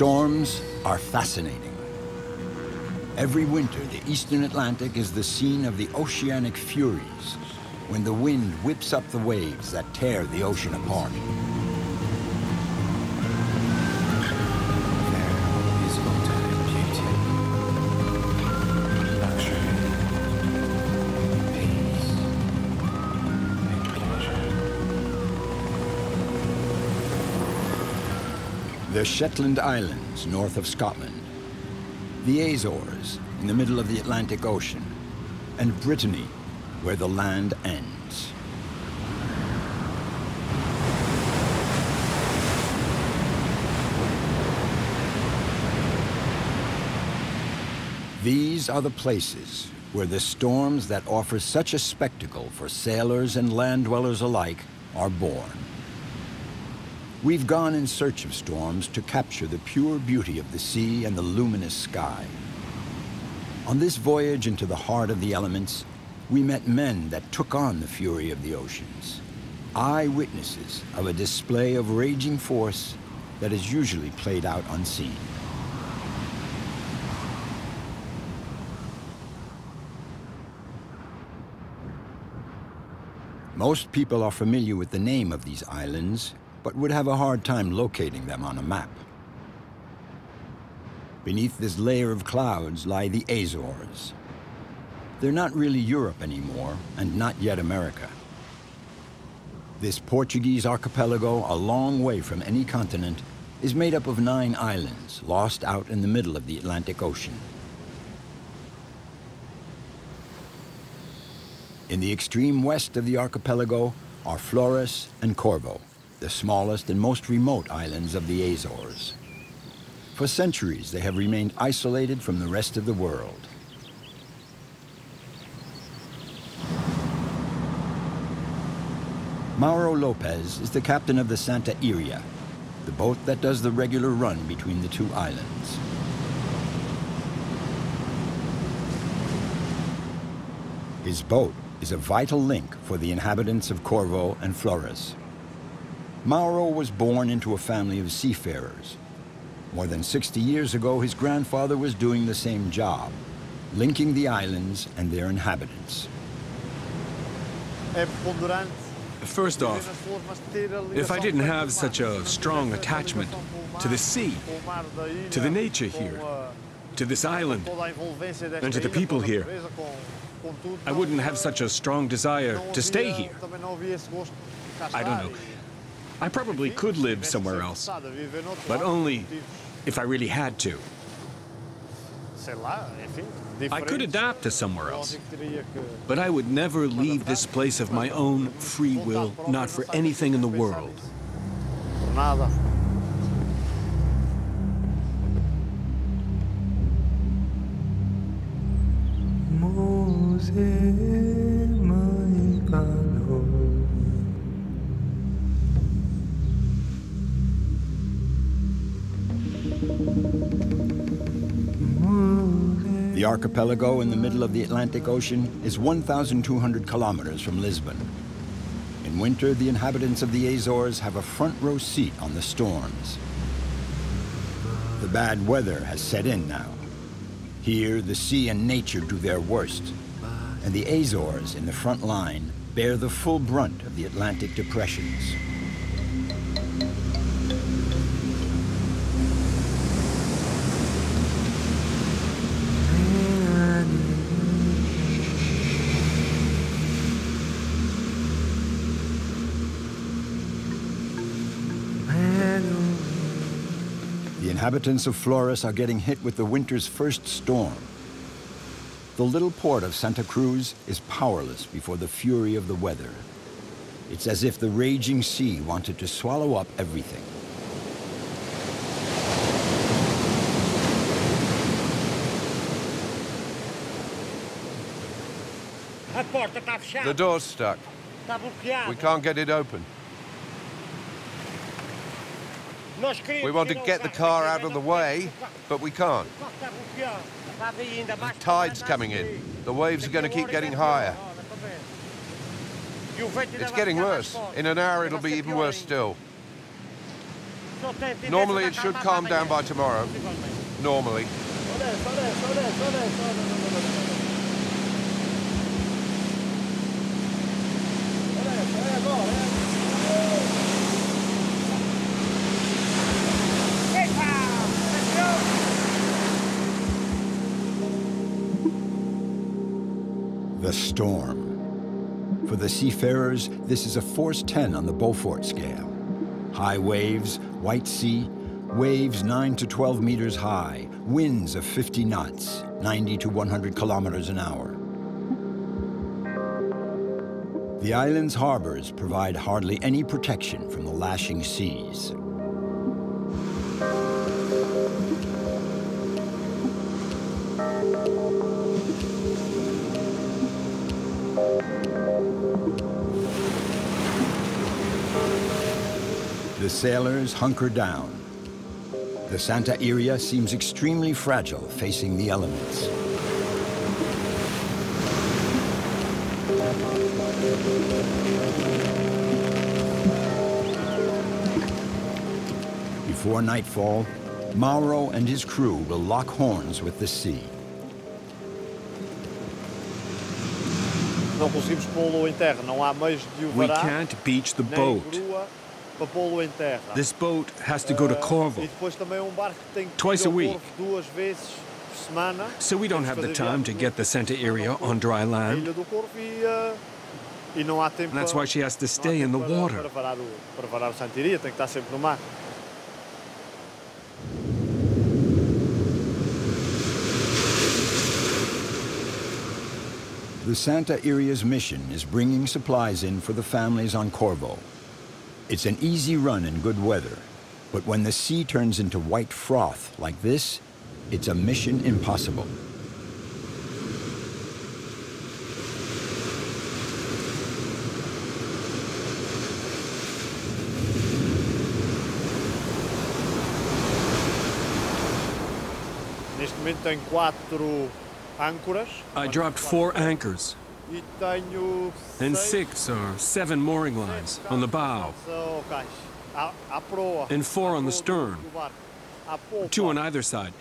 Storms are fascinating. Every winter, the eastern Atlantic is the scene of the oceanic furies, when the wind whips up the waves that tear the ocean apart. The Shetland Islands, north of Scotland, the Azores, in the middle of the Atlantic Ocean, and Brittany, where the land ends. These are the places where the storms that offer such a spectacle for sailors and land dwellers alike are born. We've gone in search of storms to capture the pure beauty of the sea and the luminous sky. On this voyage into the heart of the elements, we met men that took on the fury of the oceans, eyewitnesses of a display of raging force that is usually played out unseen. Most people are familiar with the name of these islands, but would have a hard time locating them on a map. Beneath this layer of clouds lie the Azores. They're not really Europe anymore, and not yet America. This Portuguese archipelago, a long way from any continent, is made up of 9 islands, lost out in the middle of the Atlantic Ocean. In the extreme west of the archipelago are Flores and Corvo, the smallest and most remote islands of the Azores. For centuries, they have remained isolated from the rest of the world. Mauro Lopez is the captain of the Santa Iria, the boat that does the regular run between the 2 islands. His boat is a vital link for the inhabitants of Corvo and Flores. Mauro was born into a family of seafarers. More than 60 years ago, his grandfather was doing the same job, linking the islands and their inhabitants. First off, if I didn't have such a strong attachment to the sea, to the nature here, to this island, and to the people here, I wouldn't have such a strong desire to stay here. I don't know. I probably could live somewhere else, but only if I really had to. I could adapt to somewhere else, but I would never leave this place of my own free will, not for anything in the world. The archipelago in the middle of the Atlantic Ocean is 1,200 kilometers from Lisbon. In winter, the inhabitants of the Azores have a front row seat on the storms. The bad weather has set in now. Here, the sea and nature do their worst, and the Azores in the front line bear the full brunt of the Atlantic depressions. The inhabitants of Flores are getting hit with the winter's first storm. The little port of Santa Cruz is powerless before the fury of the weather. It's as if the raging sea wanted to swallow up everything. The door's stuck. We can't get it open. We want to get the car out of the way, but we can't. The tide's coming in. The waves are going to keep getting higher. It's getting worse. In an hour, it'll be even worse still. Normally it should calm down by tomorrow. Normally. The storm. For the seafarers, this is a force 10 on the Beaufort scale. High waves, white sea, waves 9 to 12 meters high, winds of 50 knots, 90 to 100 kilometers an hour. The island's harbors provide hardly any protection from the lashing seas. The sailors hunker down. The Santa Iria seems extremely fragile facing the elements. Before nightfall, Mauro and his crew will lock horns with the sea. We can't beach the boat. This boat has to go to Corvo twice a week. So we don't have the time to get the Santa Iria on dry land. And that's why she has to stay in the water. The Santa Iria's mission is bringing supplies in for the families on Corvo. It's an easy run in good weather, but when the sea turns into white froth like this, it's a mission impossible. I dropped 4 anchors and 6 or 7 mooring lines on the bow and 4 on the stern, 2 on either side,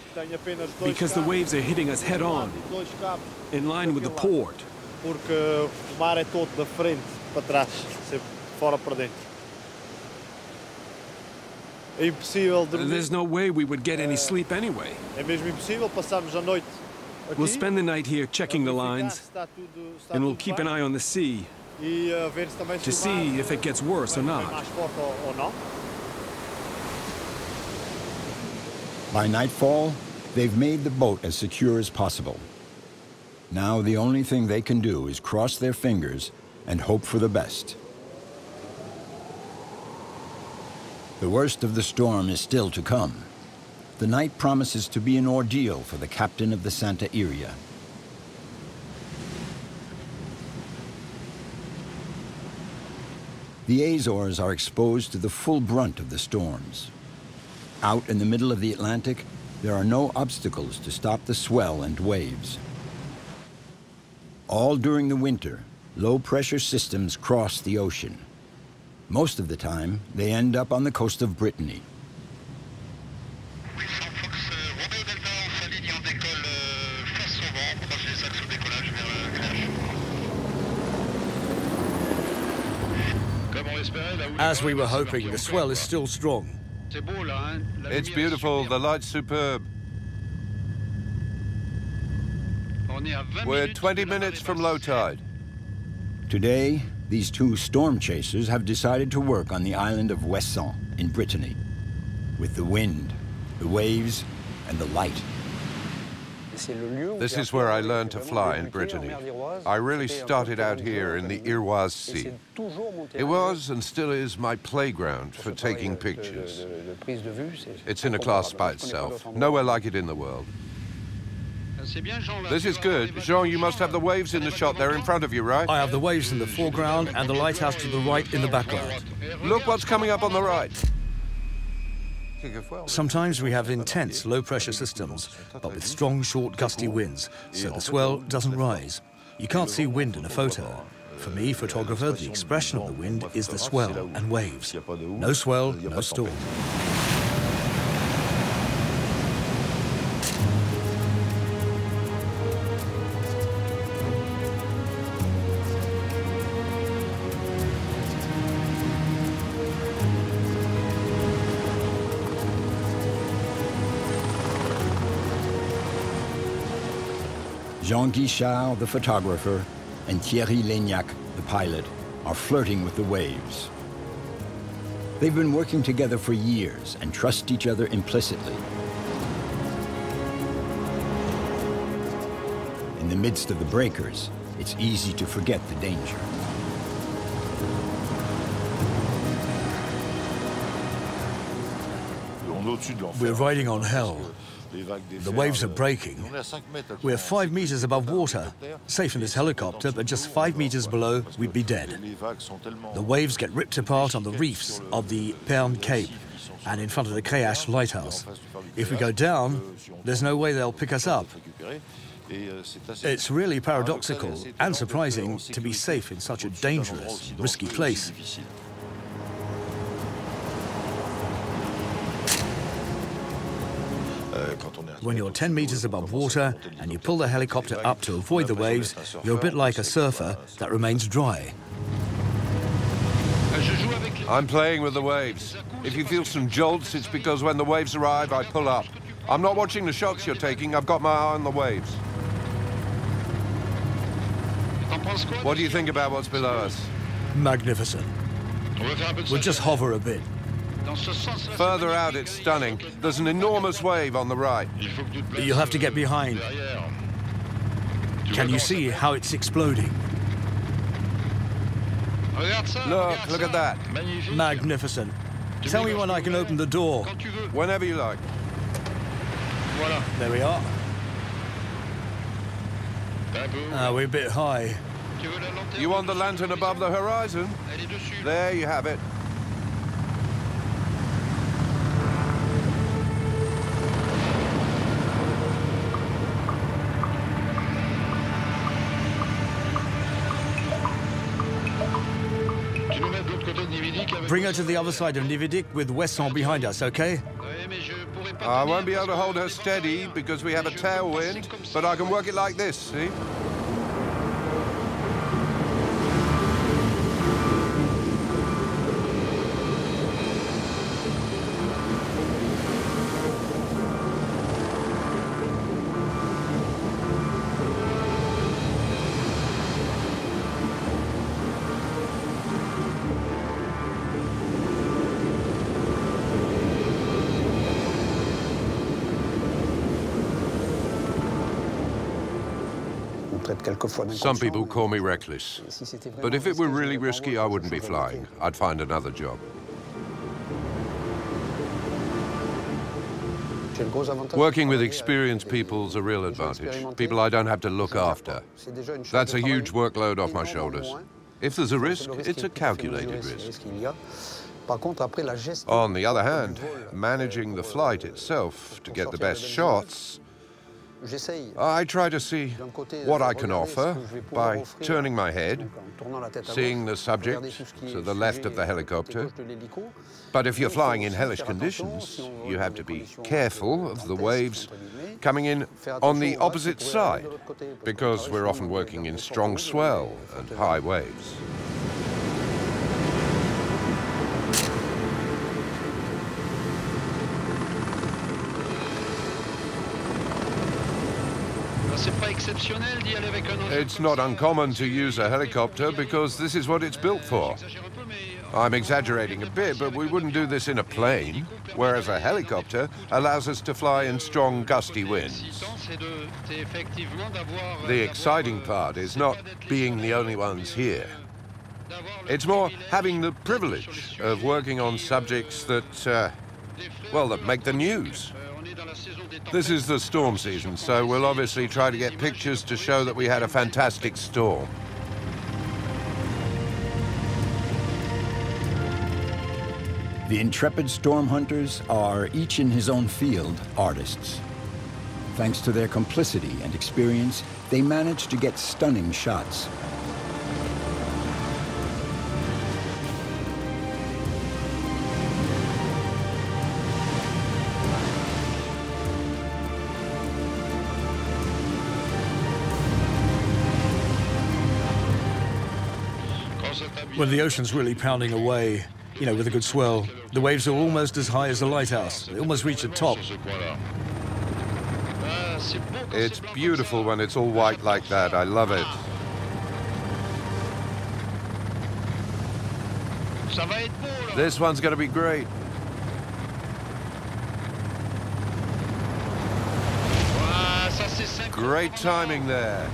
because the waves are hitting us head on, in line with the port. There's no way we would get any sleep anyway. We'll spend the night here checking the lines, and we'll keep an eye on the sea to see if it gets worse or not. By nightfall, they've made the boat as secure as possible. Now the only thing they can do is cross their fingers and hope for the best. The worst of the storm is still to come. The night promises to be an ordeal for the captain of the Santa Iria. The Azores are exposed to the full brunt of the storms. Out in the middle of the Atlantic, there are no obstacles to stop the swell and waves. All during the winter, low-pressure systems cross the ocean. Most of the time, they end up on the coast of Brittany. As we were hoping, the swell is still strong. It's beautiful, the light's superb. We're 20 minutes from low tide. Today, these 2 storm chasers have decided to work on the island of Ouessant in Brittany, with the wind, the waves, and the light. This is where I learned to fly in Brittany. I really started out here in the Iroise Sea. It was and still is my playground for taking pictures. It's in a class by itself. Nowhere like it in the world. This is good. Jean, you must have the waves in the shot there in front of you, right? I have the waves in the foreground and the lighthouse to the right in the background. Look what's coming up on the right. Sometimes we have intense low-pressure systems, but with strong, short, gusty winds, so the swell doesn't rise. You can't see wind in a photo. For me, photographer, the expression of the wind is the swell and waves. No swell, no storm. Jean Guichard, the photographer, and Thierry Legnac, the pilot, are flirting with the waves. They've been working together for years and trust each other implicitly. In the midst of the breakers, it's easy to forget the danger. We're riding on hell. The waves are breaking. We're 5 meters above water. Safe in this helicopter, but just 5 meters below, we'd be dead. The waves get ripped apart on the reefs of the Pernes Cape and in front of the Créache lighthouse. If we go down, there's no way they'll pick us up. It's really paradoxical and surprising to be safe in such a dangerous, risky place. When you're 10 meters above water and you pull the helicopter up to avoid the waves, you're a bit like a surfer that remains dry. I'm playing with the waves. If you feel some jolts, it's because when the waves arrive, I pull up. I'm not watching the shots you're taking. I've got my eye on the waves. What do you think about what's below us? Magnificent. We'll just hover a bit. Further out, it's stunning. There's an enormous wave on the right. You'll have to get behind. Can you see how it's exploding? Look at that. Magnificent. Tell me when I can open the door. Whenever you like. There we are. We're a bit high. You want the lantern above the horizon? There you have it. Bring her to the other side of Nividic with Wesson behind us, okay? I won't be able to hold her steady because we have a tailwind, but I can work it like this, see? Some people call me reckless, but if it were really risky, I wouldn't be flying. I'd find another job. Working with experienced people's a real advantage. People I don't have to look after. That's a huge workload off my shoulders. If there's a risk, it's a calculated risk. On the other hand, managing the flight itself to get the best shots, I try to see what I can offer by turning my head, seeing the subject to the left of the helicopter. But if you're flying in hellish conditions, you have to be careful of the waves coming in on the opposite side, because we're often working in strong swell and high waves. It's not uncommon to use a helicopter because this is what it's built for. I'm exaggerating a bit, but we wouldn't do this in a plane, whereas a helicopter allows us to fly in strong, gusty winds. The exciting part is not being the only ones here. It's more having the privilege of working on subjects that, well, that make the news. This is the storm season, so we'll obviously try to get pictures to show that we had a fantastic storm. The intrepid storm hunters are, each in his own field, artists. Thanks to their complicity and experience, they manage to get stunning shots. When the ocean's really pounding away, you know, with a good swell, the waves are almost as high as the lighthouse. They almost reach the top. It's beautiful when it's all white like that. I love it. This one's going to be great. Great timing there.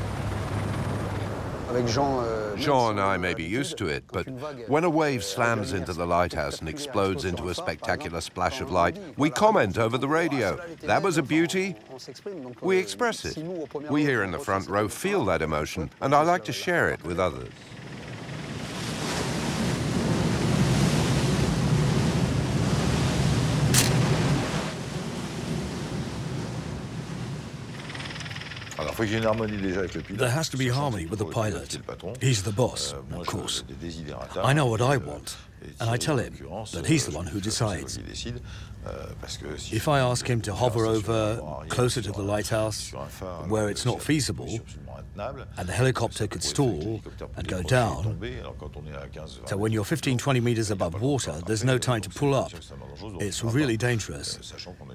Jean and I may be used to it, but when a wave slams into the lighthouse and explodes into a spectacular splash of light, we comment over the radio. That was a beauty. We express it. We here in the front row feel that emotion, and I like to share it with others. There has to be harmony with the pilot. He's the boss, of course. I know what I want, and I tell him that he's the one who decides. If I ask him to hover over closer to the lighthouse, where it's not feasible, and the helicopter could stall and go down, so when you're 15-20 meters above water, there's no time to pull up. It's really dangerous.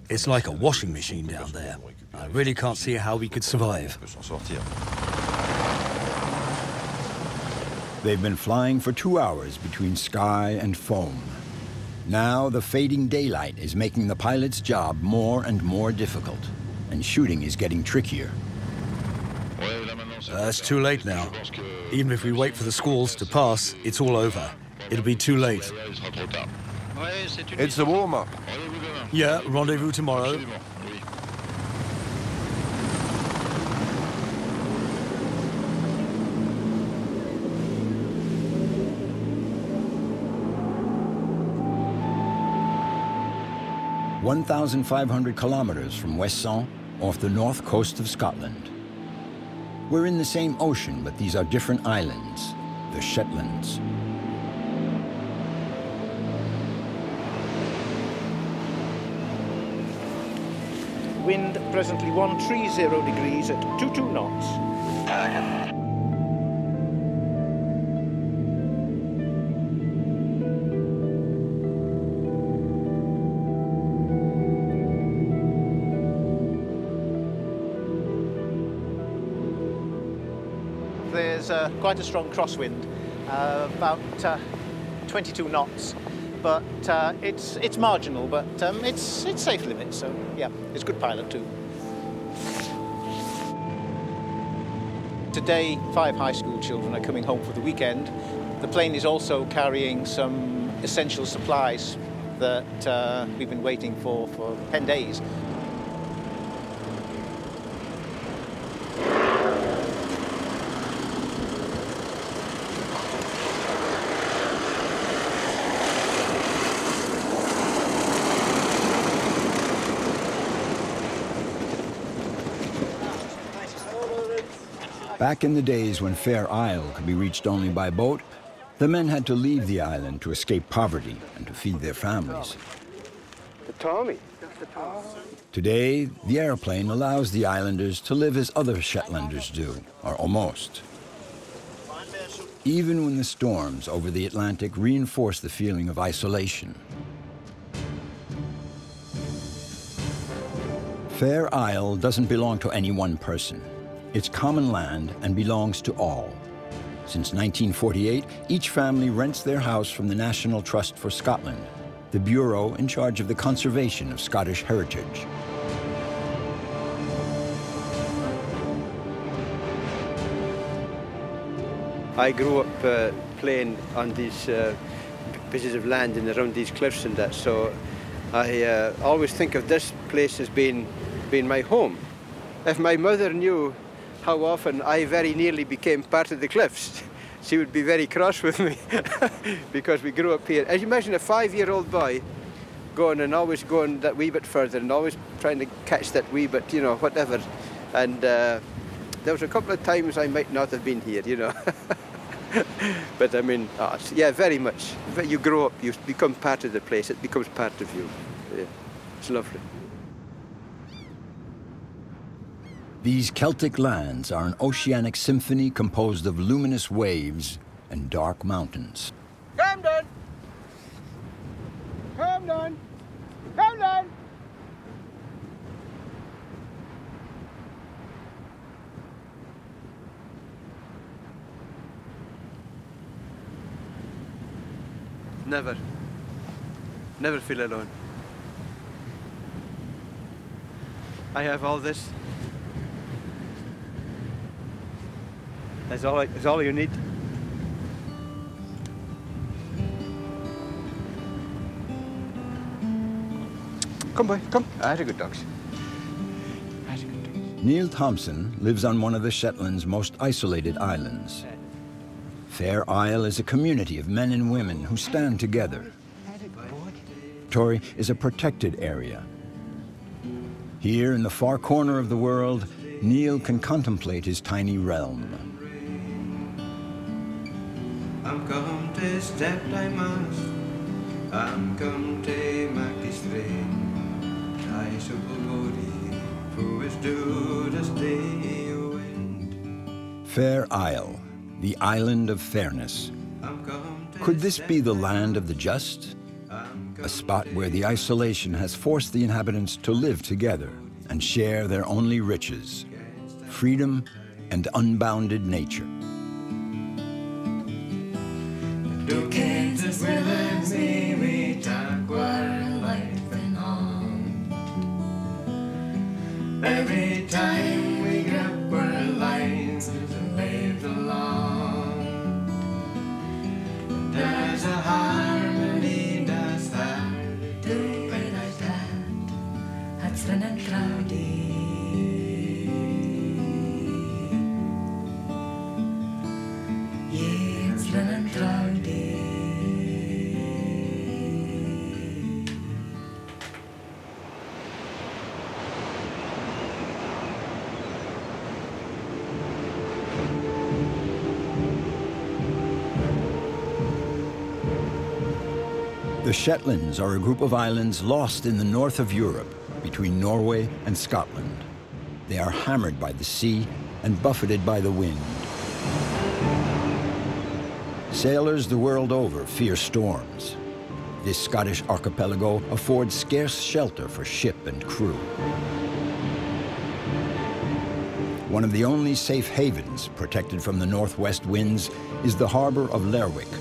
It's like a washing machine down there. I really can't see how we could survive. They've been flying for 2 hours between sky and foam. Now the fading daylight is making the pilot's job more and more difficult, and shooting is getting trickier. It's too late now. Even if we wait for the squalls to pass, it's all over. It'll be too late. It's the warm-up. Yeah, rendezvous tomorrow. (1,500 kilometers from Ouessant, off the north coast of Scotland. We're in the same ocean, but these are different islands, the Shetlands. Wind presently 130 degrees at 22 knots. There's quite a strong crosswind, about 22 knots, but it's marginal, but it's safe limits, so yeah, it's good pilot too. Today, 5 high school children are coming home for the weekend. The plane is also carrying some essential supplies that we've been waiting for 10 days. Back in the days when Fair Isle could be reached only by boat, the men had to leave the island to escape poverty and to feed their families. Today, the airplane allows the islanders to live as other Shetlanders do, or almost. Even when the storms over the Atlantic reinforce the feeling of isolation. Fair Isle doesn't belong to any one person. It's common land and belongs to all. Since 1948, each family rents their house from the National Trust for Scotland, the bureau in charge of the conservation of Scottish heritage. I grew up playing on these pieces of land and around these cliffs and that, so I always think of this place as being my home. If my mother knew how often I very nearly became part of the cliffs, she would be very cross with me because we grew up here. As you imagine a 5-year-old boy always going that wee bit further and always trying to catch that wee bit, you know, whatever. And there was a couple of times I might not have been here, you know. But I mean, yeah, very much. You grow up, you become part of the place, it becomes part of you. Yeah, it's lovely. These Celtic lands are an oceanic symphony composed of luminous waves and dark mountains. Camden! Camden! Camden! never feel alone. I have all this. That's all you need. Come, boy, come. That's a good dogs. That's a good dogs. Neil Thompson lives on one of the Shetland's most isolated islands. Fair Isle is a community of men and women who stand together. Tory is a protected area. Here in the far corner of the world, Neil can contemplate his tiny realm. I'm come to step I must. I'm come to make this train. I suppose who is due to stay wind. Fair Isle, the island of fairness. Could this be the land of the just? A spot where the isolation has forced the inhabitants to live together and share their only riches, freedom and unbounded nature. Every time we grab our lines and wave along, there's a harmony that's there. Do it like that. It's been a cloudy. Yeah, it's been a cloudy. The Shetlands are a group of islands lost in the north of Europe, between Norway and Scotland. They are hammered by the sea and buffeted by the wind. Sailors the world over fear storms. This Scottish archipelago affords scarce shelter for ship and crew. One of the only safe havens protected from the northwest winds is the harbor of Lerwick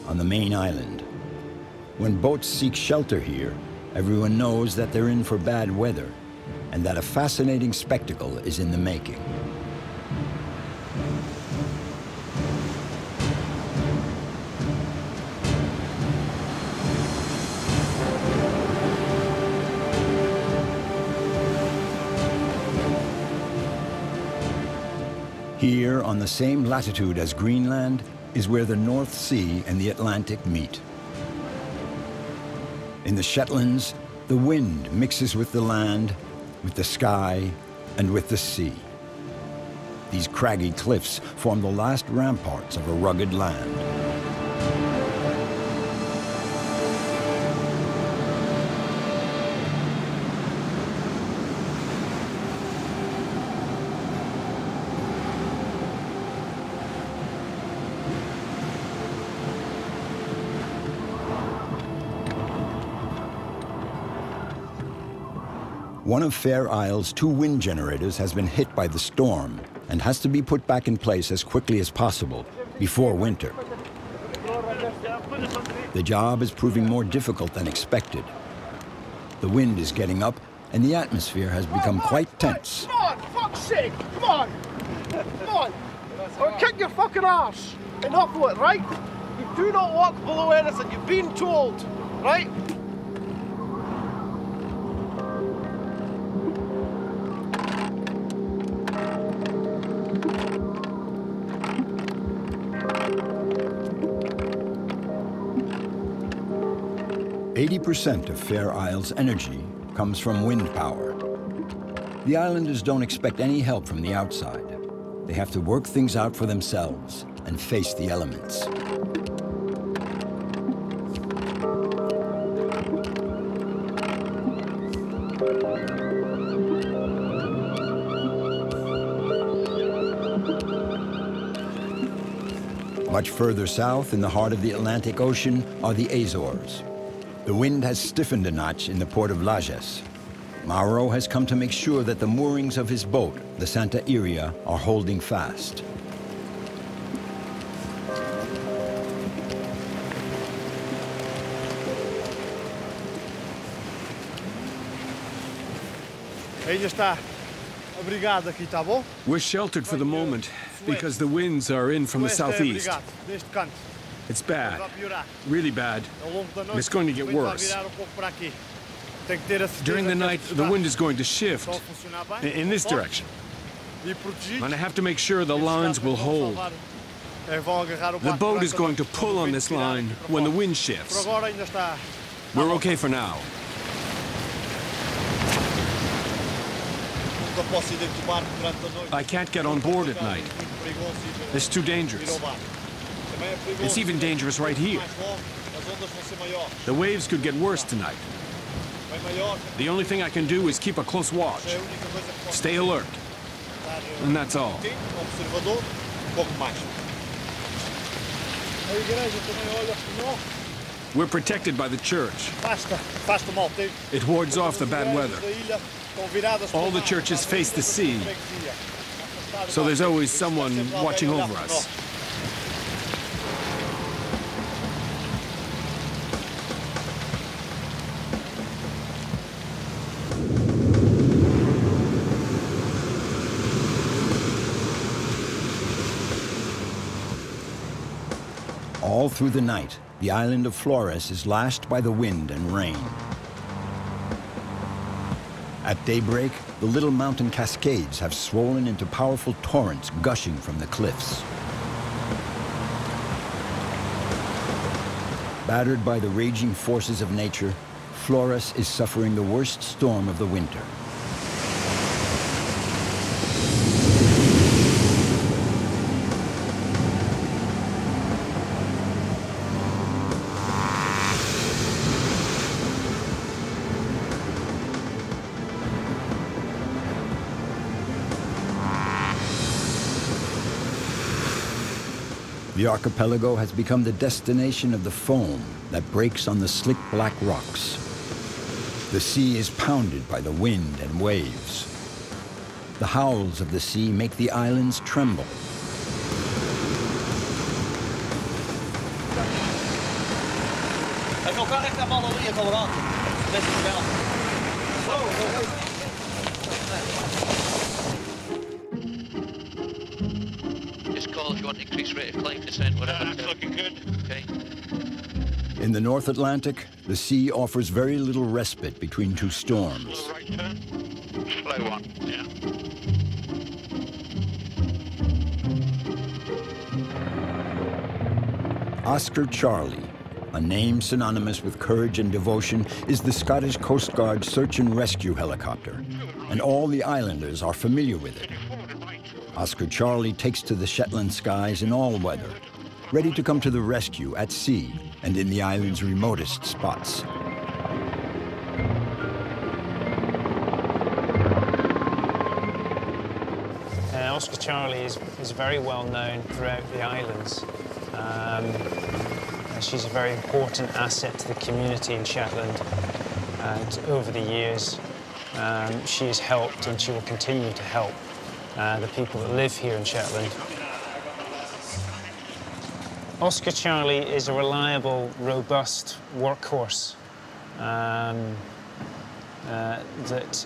on the main island. When boats seek shelter here, everyone knows that they're in for bad weather and that a fascinating spectacle is in the making. Here, on the same latitude as Greenland, is where the North Sea and the Atlantic meet. In the Shetlands, the wind mixes with the land, with the sky, and with the sea. These craggy cliffs form the last ramparts of a rugged land. One of Fair Isle's 2 wind generators has been hit by the storm and has to be put back in place as quickly as possible before winter. The job is proving more difficult than expected. The wind is getting up and the atmosphere has become quite tense. Come on, fuck's sake, come on! Come on! Or kick your fucking arse! Enough of it, right? You do not walk below anything, you've been told, right? % of Fair Isle's energy comes from wind power. The islanders don't expect any help from the outside. They have to work things out for themselves and face the elements. Much further south, in the heart of the Atlantic Ocean, are the Azores. The wind has stiffened a notch in the port of Lajes. Mauro has come to make sure that the moorings of his boat, the Santa Iria, are holding fast. We're sheltered for the moment because the winds are in from the southeast. It's bad, really bad, and it's going to get worse. During the night, the wind is going to shift in this direction. And I have to make sure the lines will hold. The boat is going to pull on this line when the wind shifts. We're okay for now. I can't get on board at night. It's too dangerous. It's even dangerous right here. The waves could get worse tonight. The only thing I can do is keep a close watch. Stay alert. And that's all. We're protected by the church. It wards off the bad weather. All the churches face the sea, so there's always someone watching over us. All through the night, the island of Flores is lashed by the wind and rain. At daybreak, the little mountain cascades have swollen into powerful torrents gushing from the cliffs. Battered by the raging forces of nature, Flores is suffering the worst storm of the winter. The archipelago has become the destination of the foam that breaks on the slick black rocks. The sea is pounded by the wind and waves. The howls of the sea make the islands tremble. If you want increased rate of climb, descent, whatever. That's looking good. Okay. In the North Atlantic, the sea offers very little respite between two storms. Slow right turn. Slow one, yeah. Oscar Charlie, a name synonymous with courage and devotion, is the Scottish Coast Guard search and rescue helicopter, and all the islanders are familiar with it. Oscar Charlie takes to the Shetland skies in all weather, ready to come to the rescue at sea and in the island's remotest spots. Oscar Charlie is very well known throughout the islands. She's a very important asset to the community in Shetland, and over the years she has helped and she will continue to help the people that live here in Shetland. Oscar Charlie is a reliable, robust workhorse that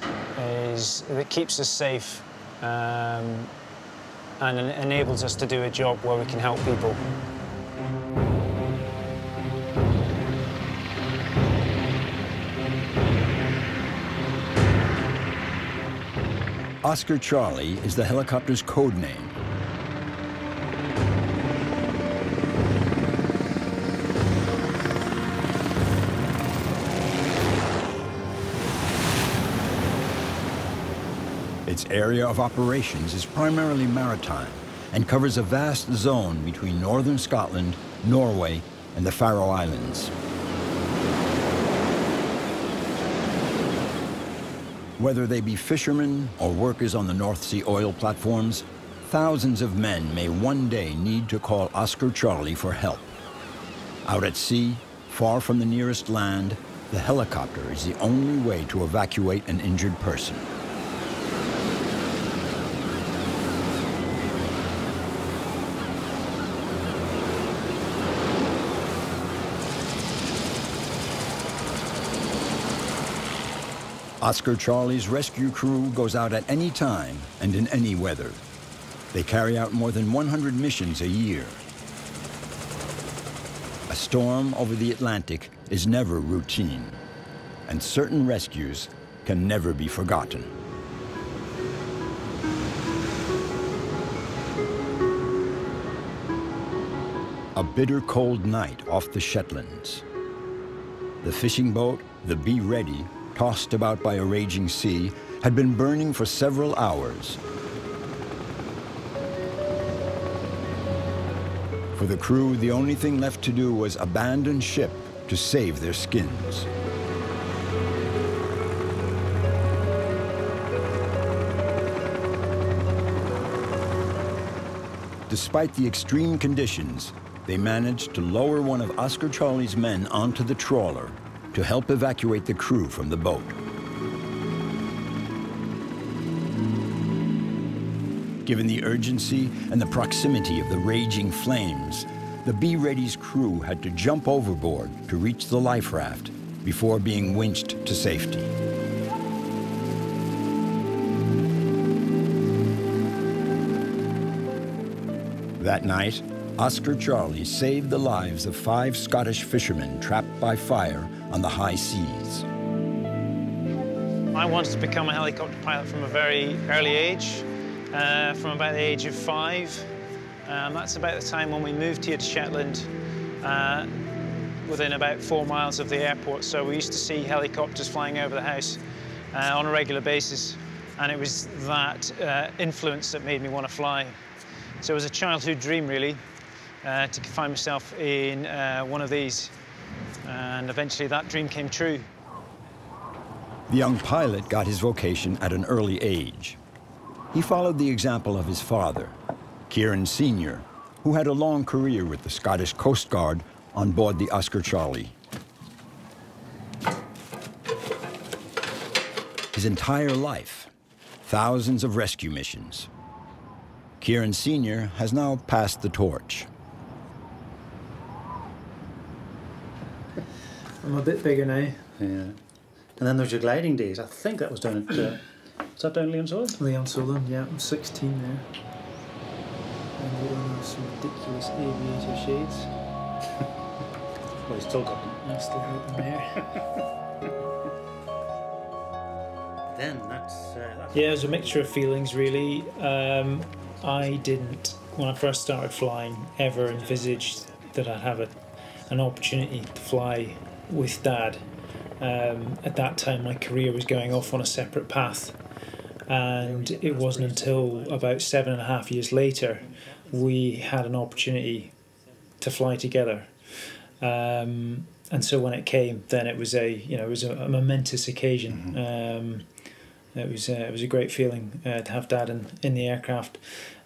keeps us safe and enables us to do a job where we can help people. Oscar Charlie is the helicopter's code name. Its area of operations is primarily maritime and covers a vast zone between northern Scotland, Norway, and the Faroe Islands. Whether they be fishermen or workers on the North Sea oil platforms, thousands of men may one day need to call Oscar Charlie for help. Out at sea, far from the nearest land, the helicopter is the only way to evacuate an injured person. Oscar Charlie's rescue crew goes out at any time and in any weather. They carry out more than 100 missions a year. A storm over the Atlantic is never routine, and certain rescues can never be forgotten. A bitter cold night off the Shetlands. The fishing boat, the Be Ready, tossed about by a raging sea, had been burning for several hours. For the crew, the only thing left to do was abandon ship to save their skins. Despite the extreme conditions, they managed to lower one of Oscar Charlie's men onto the trawler to help evacuate the crew from the boat. Given the urgency and the proximity of the raging flames, the Be Ready's crew had to jump overboard to reach the life raft before being winched to safety. That night, Oscar Charlie saved the lives of 5 Scottish fishermen trapped by fire on the high seas. I wanted to become a helicopter pilot from a very early age, from about the age of 5. That's about the time when we moved here to Shetland, within about 4 miles of the airport. So we used to see helicopters flying over the house on a regular basis, and it was that influence that made me want to fly. So it was a childhood dream, really, to find myself in one of these, and eventually that dream came true. The young pilot got his vocation at an early age. He followed the example of his father, Kieran Sr., who had a long career with the Scottish Coast Guard on board the Oscar Charlie. His entire life, thousands of rescue missions. Kieran Sr. has now passed the torch. I'm a bit bigger now. Yeah. And then there's your gliding days. I think that was down at, is that down Leonsolden? Leonsolden, yeah. I'm 16 there. And you have some ridiculous aviator shades. Well, he's still got them. I still got them here. Then that's... Yeah, it was a mixture of feelings, really. I didn't, when I first started flying, ever envisaged that I'd have an opportunity to fly with Dad. At that time, my career was going off on a separate path, and it wasn't until about 7.5 years later we had an opportunity to fly together. And so when it came, then it was a momentous occasion. It was a great feeling to have Dad in the aircraft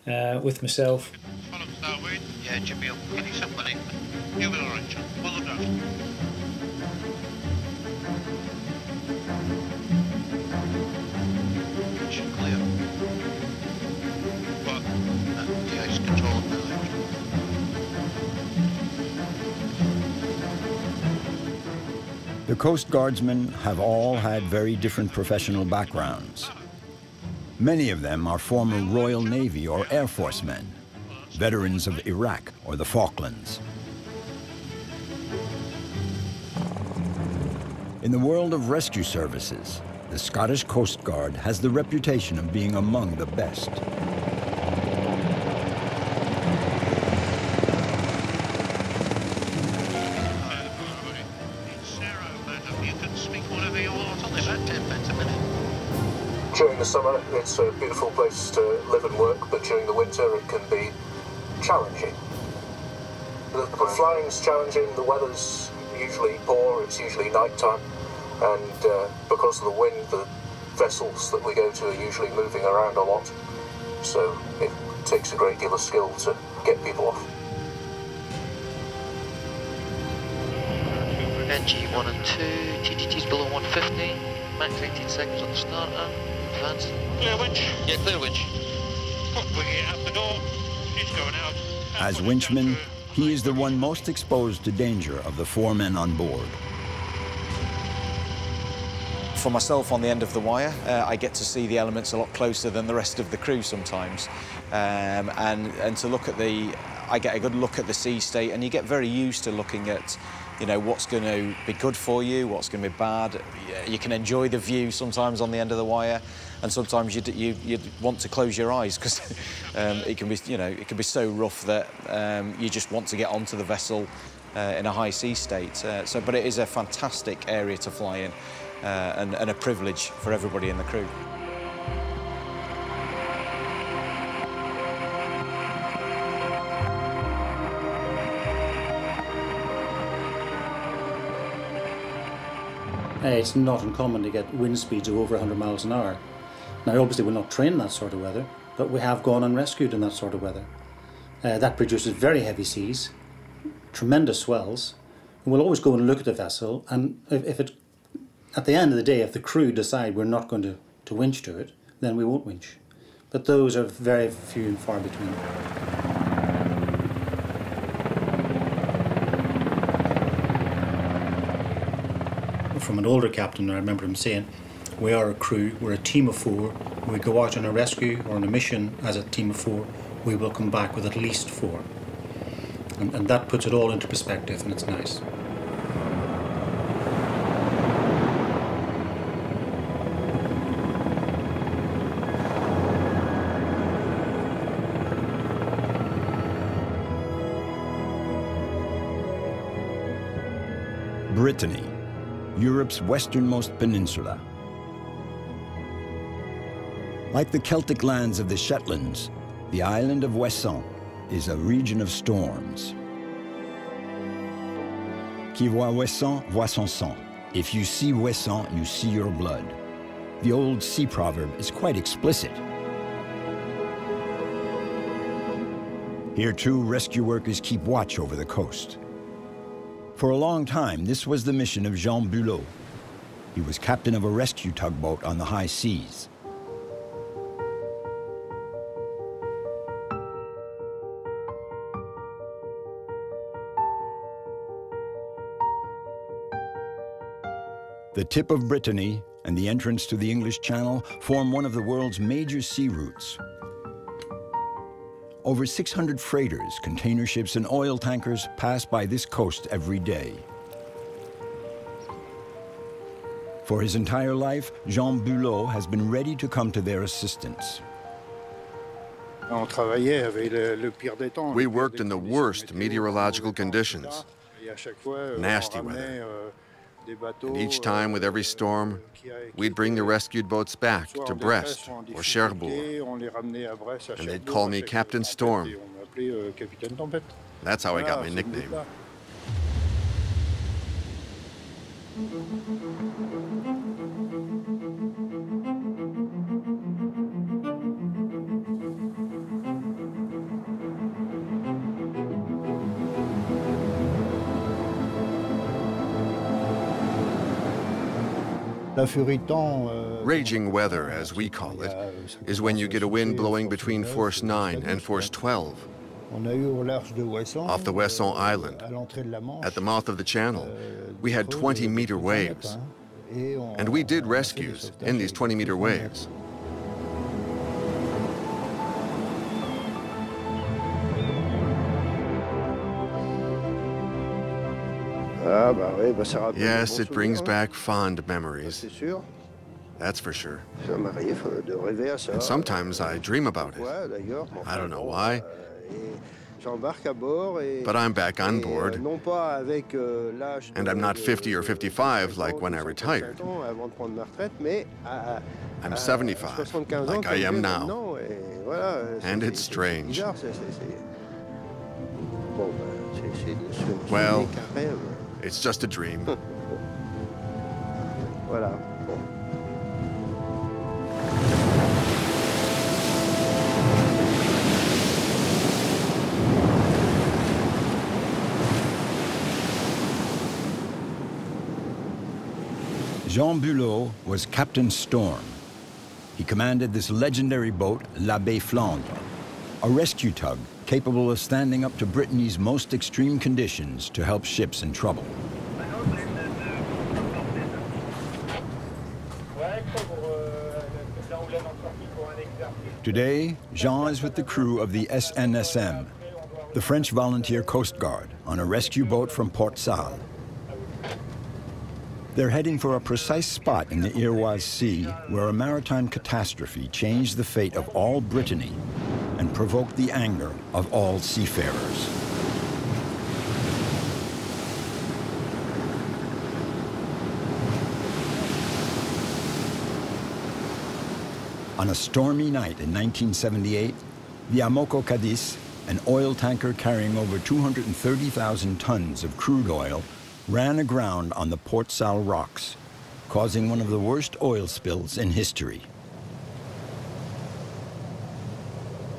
with myself. Follow starboard. Yeah, Jimmy, can you somebody? You will arrange. Well done. Clear. What? The ice control village. The Coast Guardsmen have all had very different professional backgrounds. Many of them are former Royal Navy or Air Force men, veterans of Iraq or the Falklands. In the world of rescue services, the Scottish Coast Guard has the reputation of being among the best. During the summer, it's a beautiful place to live and work, but during the winter, it can be challenging. The flying's challenging, the weather's usually poor, it's usually nighttime, and because of the wind, the vessels that we go to are usually moving around a lot, so it takes a great deal of skill to get people off. NG1 and 2, TTT's below 150, max 18 seconds on the starter. Advanced. Clear winch? Yeah, clear winch. Bringing it out the door. It's going out. As winchman, he is the one most exposed to danger of the 4 men on board. For myself on the end of the wire, I get to see the elements a lot closer than the rest of the crew sometimes. And to look at I get a good look at the sea state, and you get very used to looking at, you know, what's going to be good for you, what's going to be bad. You can enjoy the view sometimes on the end of the wire, and sometimes you want to close your eyes because it can be, you know, it can be so rough that you just want to get onto the vessel in a high sea state. But it is a fantastic area to fly in, and a privilege for everybody in the crew. It's not uncommon to get wind speeds of over 100 miles an hour. Now, obviously, we're not trained in that sort of weather, but we have gone and rescued in that sort of weather. That produces very heavy seas, tremendous swells, and we'll always go and look at the vessel, and if it, at the end of the day, if the crew decide we're not going to winch to it, then we won't winch. But those are very few and far between. From an older captain, I remember him saying, we are a crew, we're a team of 4. When we go out on a rescue or on a mission as a team of 4, we will come back with at least 4. And that puts it all into perspective, and it's nice. Brittany, Europe's westernmost peninsula. Like the Celtic lands of the Shetlands, the island of Ouessant is a region of storms. Qui voit Ouessant, voit son sang. If you see Ouessant, you see your blood. The old sea proverb is quite explicit. Here too, rescue workers keep watch over the coast. For a long time, this was the mission of Jean Bulot. He was captain of a rescue tugboat on the high seas. The tip of Brittany and the entrance to the English Channel form one of the world's major sea routes. Over 600 freighters, container ships, and oil tankers pass by this coast every day. For his entire life, Jean Bulot has been ready to come to their assistance. We worked in the worst meteorological conditions, nasty weather. And each time with every storm, we'd bring the rescued boats back to Brest or Cherbourg, and they'd call me Captain Storm. That's how I got my nickname. Raging weather, as we call it, is when you get a wind blowing between force 9 and force 12. Off the Ouessant Island, at the mouth of the channel, we had 20-meter waves. And we did rescues in these 20-meter waves. Yes, it brings back fond memories. That's for sure. And sometimes I dream about it. I don't know why. But I'm back on board. And I'm not 50 or 55 like when I retired. I'm 75, like I am now. And it's strange. Well, it's just a dream. Jean Bulot was Captain Storm. He commanded this legendary boat, l'Abbé Flandre, a rescue tug capable of standing up to Brittany's most extreme conditions to help ships in trouble. Today, Jean is with the crew of the SNSM, the French Volunteer Coast Guard, on a rescue boat from Port Salle. They're heading for a precise spot in the Iroise Sea where a maritime catastrophe changed the fate of all Brittany and provoked the anger of all seafarers. On a stormy night in 1978, the Amoco Cadiz, an oil tanker carrying over 230,000 tons of crude oil, ran aground on the Port Salle rocks, causing one of the worst oil spills in history.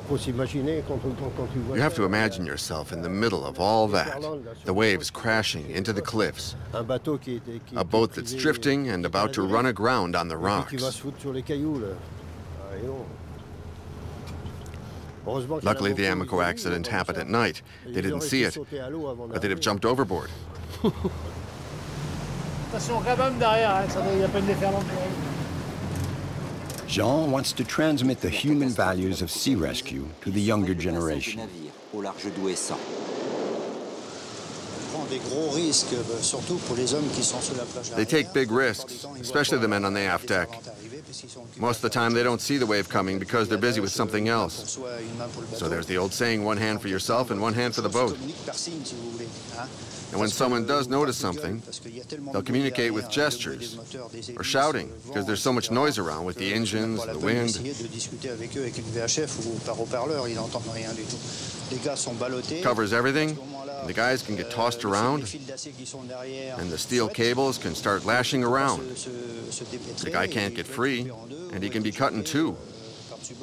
You have to imagine yourself in the middle of all that, the waves crashing into the cliffs, a boat that's drifting and about to run aground on the rocks. Luckily, the Amoco accident happened at night. They didn't see it, but they'd have jumped overboard. Jean wants to transmit the human values of sea rescue to the younger generation. They take big risks, especially the men on the aft deck. Most of the time, they don't see the wave coming because they're busy with something else. So there's the old saying, one hand for yourself and one hand for the boat. And when someone does notice something, they'll communicate with gestures or shouting because there's so much noise around with the engines, the wind. Covers everything, and the guys can get tossed around, and the steel cables can start lashing around. The guy can't get free, and he can be cut in two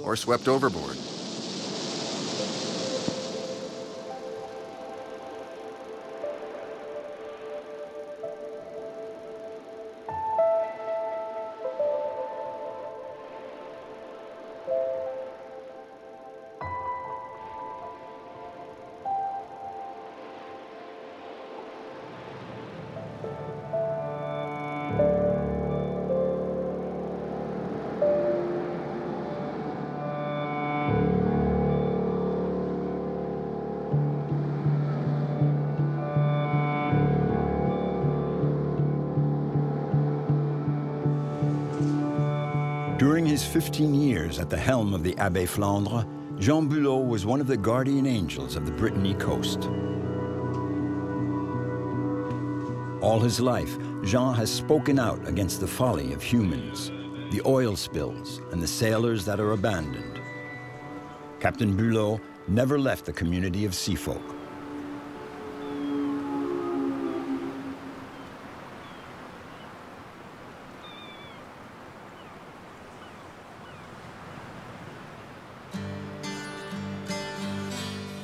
or swept overboard. During his 15 years at the helm of the Abbé Flandre, Jean Bulot was one of the guardian angels of the Brittany coast. All his life, Jean has spoken out against the folly of humans, the oil spills, and the sailors that are abandoned. Captain Bulot never left the community of seafolk.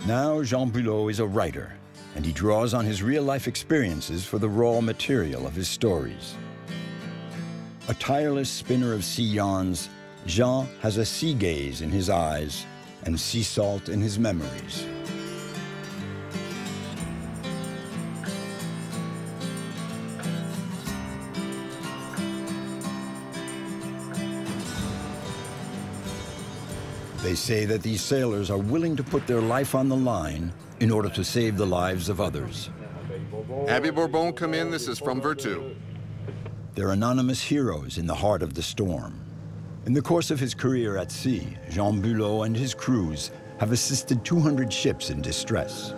Now Jean Bulot is a writer, and he draws on his real-life experiences for the raw material of his stories. A tireless spinner of sea yarns, Jean has a sea gaze in his eyes and sea salt in his memories. They say that these sailors are willing to put their life on the line in order to save the lives of others. Abbé Bourbon, come in. This is from Vertou. They're anonymous heroes in the heart of the storm. In the course of his career at sea, Jean Bulot and his crews have assisted 200 ships in distress.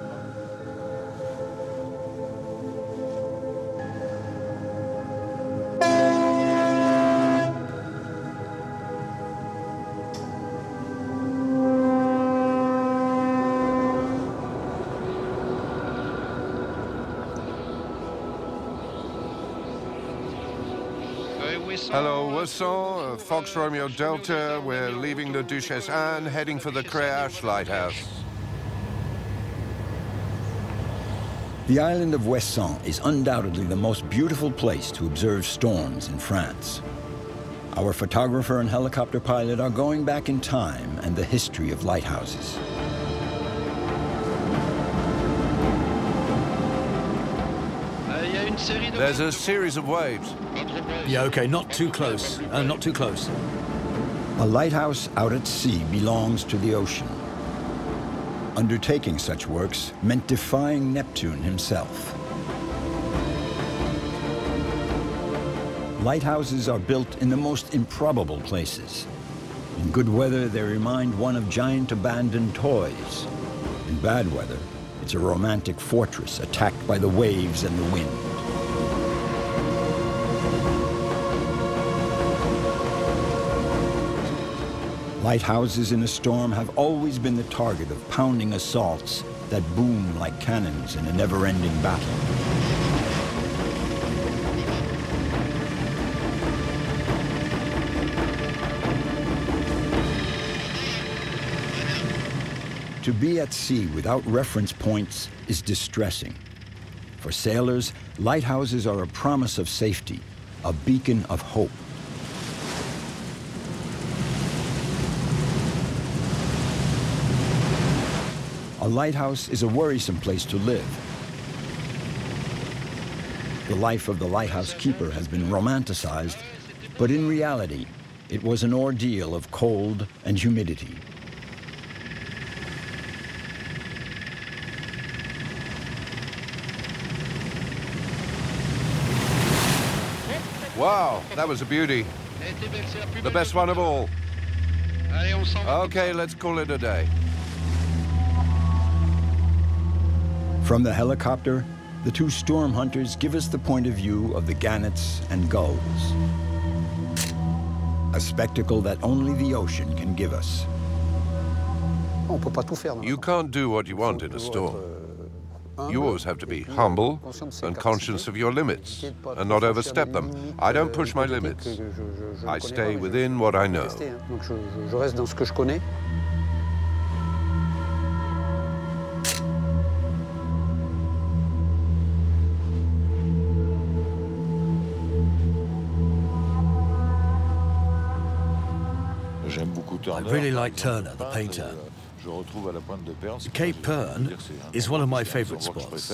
Hello, Wesson, Fox Romeo Delta. We're leaving the Duchesse Anne, heading for the Créache Lighthouse. The island of Ouessant is undoubtedly the most beautiful place to observe storms in France. Our photographer and helicopter pilot are going back in time and the history of lighthouses. There's a series of waves. Yeah, okay, not too close. Not too close. A lighthouse out at sea belongs to the ocean. Undertaking such works meant defying Neptune himself. Lighthouses are built in the most improbable places. In good weather, they remind one of giant abandoned toys. In bad weather, it's a romantic fortress attacked by the waves and the wind. Lighthouses in a storm have always been the target of pounding assaults that boom like cannons in a never-ending battle. To be at sea without reference points is distressing. For sailors, lighthouses are a promise of safety, a beacon of hope. A lighthouse is a worrisome place to live. The life of the lighthouse keeper has been romanticized, but in reality, it was an ordeal of cold and humidity. Wow, that was a beauty. The best one of all. Okay, let's call it a day. From the helicopter, the two storm hunters give us the point of view of the gannets and gulls. A spectacle that only the ocean can give us. You can't do what you want in a storm. You always have to be humble and conscious of your limits and not overstep them. I don't push my limits. I stay within what I know. I really like Turner, the painter. Cape Pern is one of my favorite spots.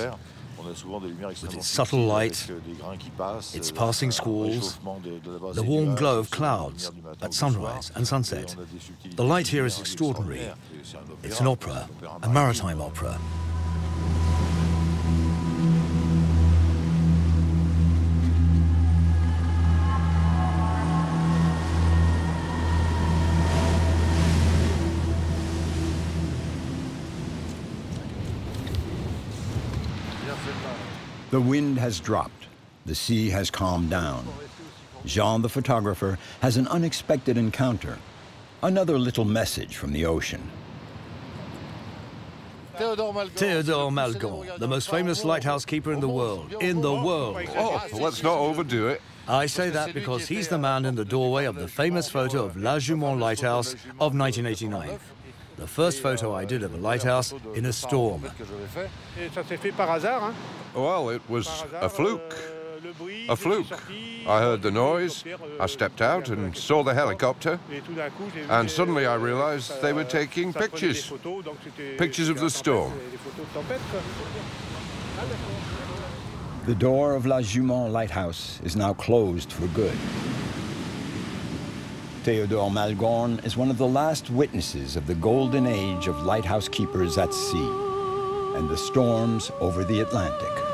With its subtle light, its passing squalls, the warm glow of clouds at sunrise and sunset. The light here is extraordinary. It's an opera, a maritime opera. The wind has dropped. The sea has calmed down. Jean, the photographer, has an unexpected encounter. Another little message from the ocean. Théodore Malgon, the most famous lighthouse keeper in the world. Oh, let's not overdo it. I say that because he's the man in the doorway of the famous photo of La Jument Lighthouse of 1989. The first photo I did of a lighthouse in a storm. Well, it was a fluke. A fluke. I heard the noise, I stepped out and saw the helicopter, and suddenly I realized they were taking pictures. Pictures of the storm. The door of La Jument Lighthouse is now closed for good. Théodore Malgon is one of the last witnesses of the golden age of lighthouse keepers at sea and the storms over the Atlantic.